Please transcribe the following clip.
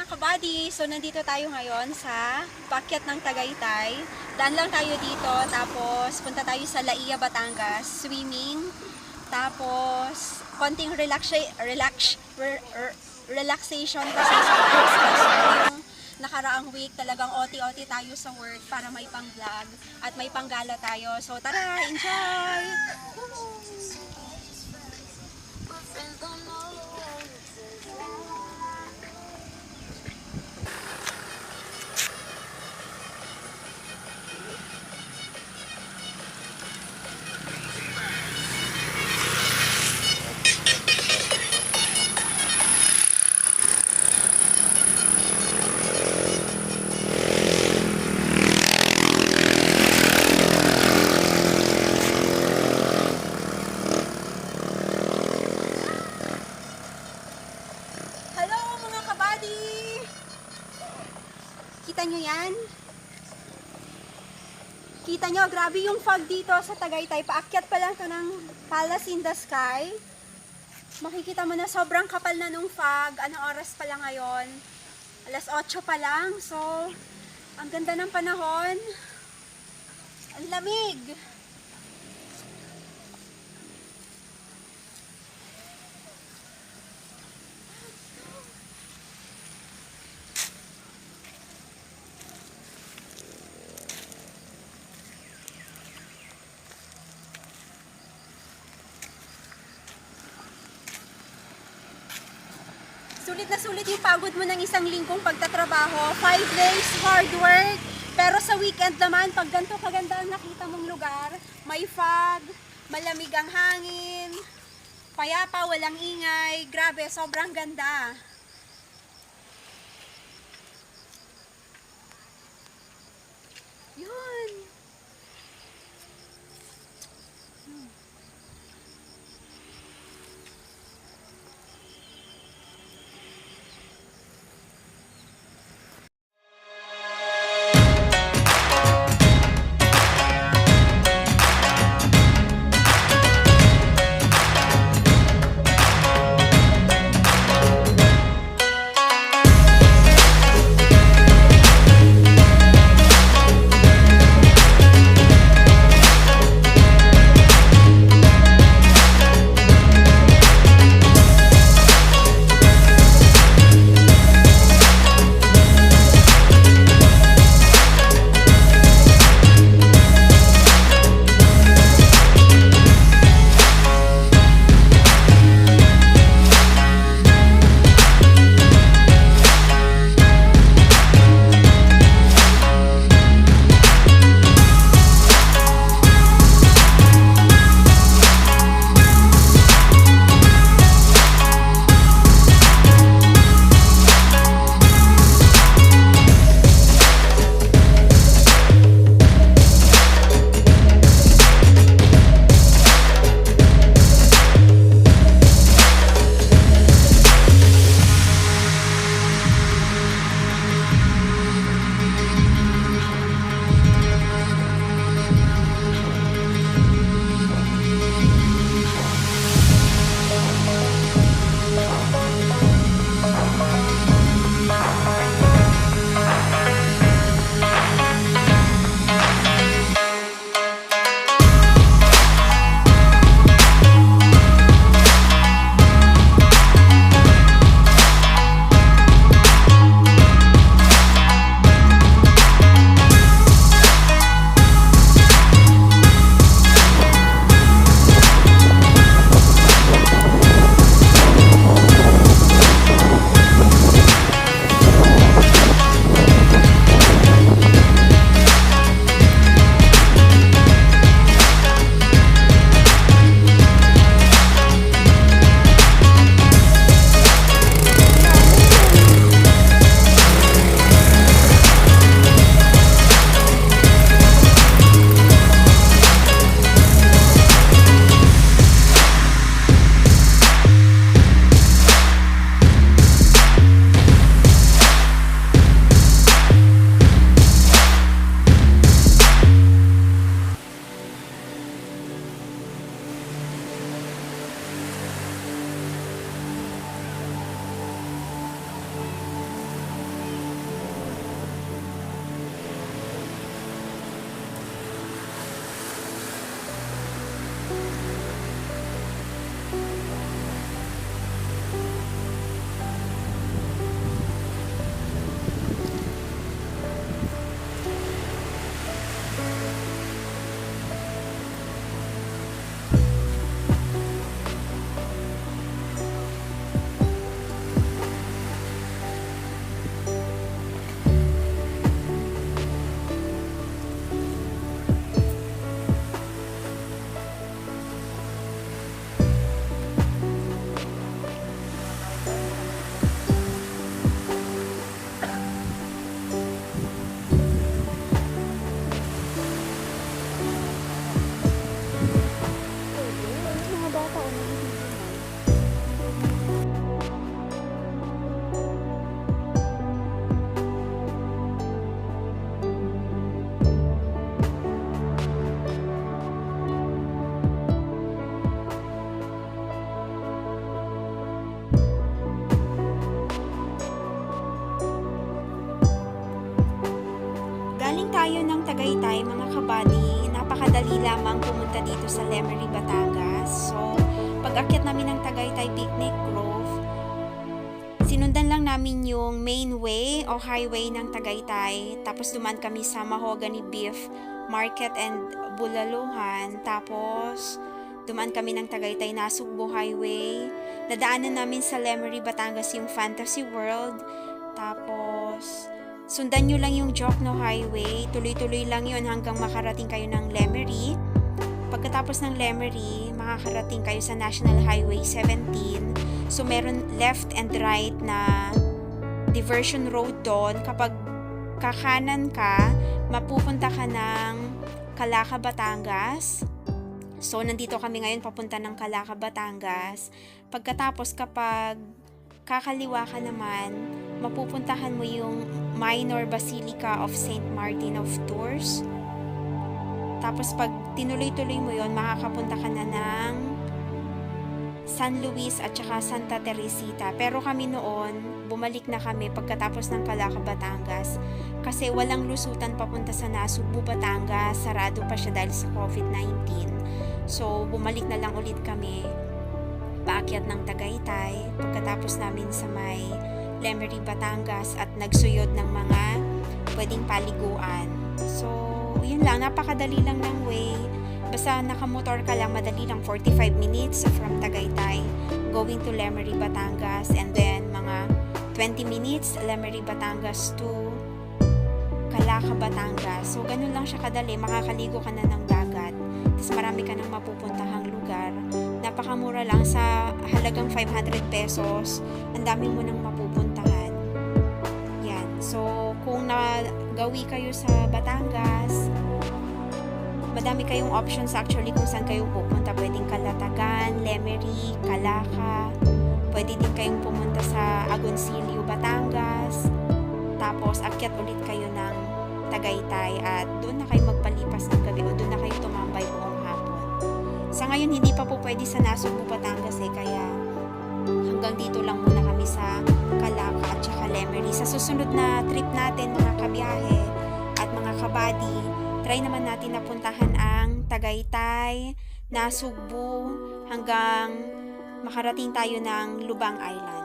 kabady, so nandito tayo ngayon sa paakyat ng Tagaytay. Daan lang tayo dito, tapos punta tayo sa Laia, Batangas, swimming. Tapos konting relaxation kasi sobrang stressful yung nakaraang week. Talagang OT-OT tayo sa work para may pang-vlog at may panggala tayo. So tara, enjoy! Kita nyo yan? Kita nyo, grabe yung fog dito sa Tagaytay. Paakyat pa lang to ng Palace in the Sky. Makikita mo na sobrang kapal na nung fog. Anong oras pa lang ngayon? Alas 8 pa lang. So, ang ganda ng panahon. Ang lamig. Sulit na sulit yung pagod mo ng isang linggong pagtatrabaho. 5 days hard work. Pero sa weekend naman, pag ganito kaganda ang nakita mong lugar, may fog, malamig ang hangin, payapa, walang ingay. Grabe, sobrang ganda. Yun. Mga bata o galing tayo ng Tagaytay, mga kabady. Napakadali lamang pumunta dito sa Lemery, Batangas. So, pag-akyat namin ng Tagaytay Picnic Grove, sinundan lang namin yung main way o highway ng Tagaytay. Tapos dumaan kami sa Mahogany Beef Market and Bulaluhan. Tapos, dumaan kami ng Tagaytay Nasugbu Highway. Nadaanan namin sa Lemery, Batangas yung Fantasy World. Tapos, sundan nyo lang yung Jokno Highway. Tuloy-tuloy lang yun hanggang makarating kayo ng Lemery. Pagkatapos ng Lemery, makakarating kayo sa National Highway 17. So, meron left and right na diversion road doon. Kapag kakanan ka, mapupunta ka ng Calaca, Batangas. So, nandito kami ngayon papunta ng Calaca, Batangas. Pagkatapos, kapag kakaliwa ka naman, mapupuntahan mo yung Minor Basilica of St. Martin of Tours. Tapos pag tinuloy-tuloy mo yon, makakapunta ka na ng San Luis at saka Santa Teresita. Pero kami noon, bumalik na kami pagkatapos ng Calaca, Batangas. Kasi walang lusutan papunta sa Nasugbu, Batangas. Sarado pa siya dahil sa COVID-19. So, bumalik na lang ulit kami. Paakyat ng Tagaytay. Pagkatapos namin sa may Lemery, Batangas at nagsuyod ng mga pwedeng paliguan. So, yun lang. Napakadali lang ng way. Basta nakamotor ka lang, madali lang. 45 minutes from Tagaytay going to Lemery, Batangas. And then, mga 20 minutes Lemery, Batangas to Calaca, Batangas. So, ganun lang siya kadali. Makakaligo ka na ng dagat. Tapos marami ka nang mapupuntahang lugar. Napakamura lang sa halagang 500 pesos. Ang dami mo nang mapupuntahan. Yan. So, kung nagawi kayo sa Batangas, madami kayong options actually kung saan kayo pupunta. Pwedeng Calatagan, Lemery, Calaca. Pwede din kayong pumunta sa Agoncillo, Batangas. Tapos, akyat ulit kayo ng Tagaytay at doon na kayo magpalipas ng gabi o doon na kayo tumambay buong hapon. Sa ngayon, hindi pa po pwede sa Nasugbu, Batangas kaya hanggang dito lang muna kami sa Calaca at saka Lemery. Sa susunod na trip natin, mga kabiyahe at mga kabady, try naman natin na puntahan ang Tagaytay, Nasugbu, hanggang makarating tayo ng Lubang Island.